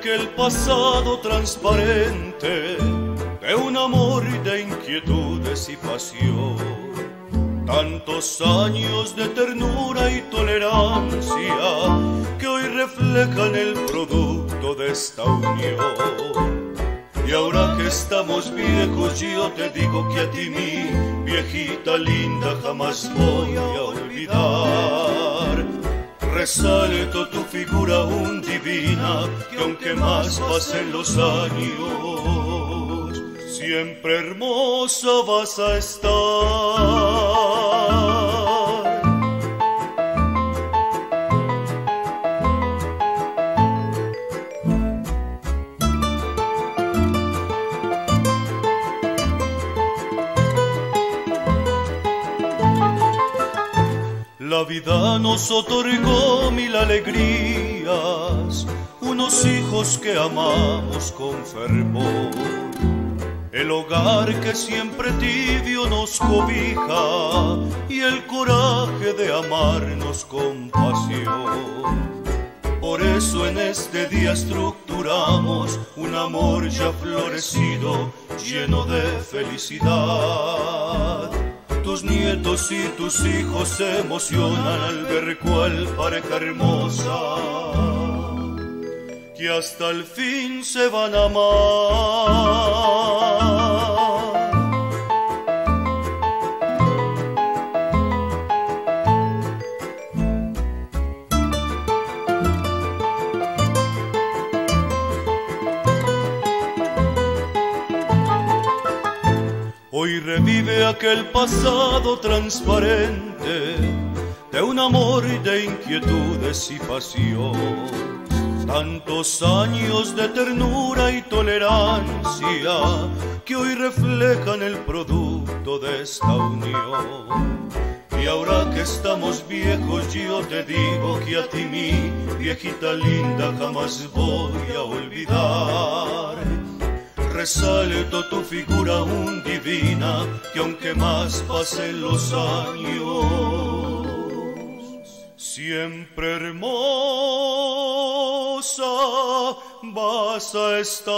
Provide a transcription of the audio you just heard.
aquel pasado transparente de un amor de inquietudes y pasión. Tantos años de ternura y tolerancia que hoy reflejan el producto de esta unión. Y ahora que estamos viejos yo te digo que a ti mi viejita linda jamás voy a olvidar. Resalto tu figura aún divina, que aunque más pasen los años, siempre hermosa vas a estar. La vida nos otorgó mil alegrías, unos hijos que amamos con fervor, el hogar que siempre tibio nos cobija y el coraje de amarnos con pasión. Por eso en este día estructuramos un amor ya florecido, lleno de felicidad. Tus nietos y tus hijos se emocionan al ver cuál pareja hermosa, que hasta el fin se van a amar. Hoy revive aquel pasado transparente de un amor de inquietudes y pasión. Tantos años de ternura y tolerancia que hoy reflejan el producto de esta unión. Y ahora que estamos viejos yo te digo que a ti mi viejita linda jamás voy a olvidar. Resalto tu figura aún divina, que aunque más pasen los años, siempre hermosa vas a estar.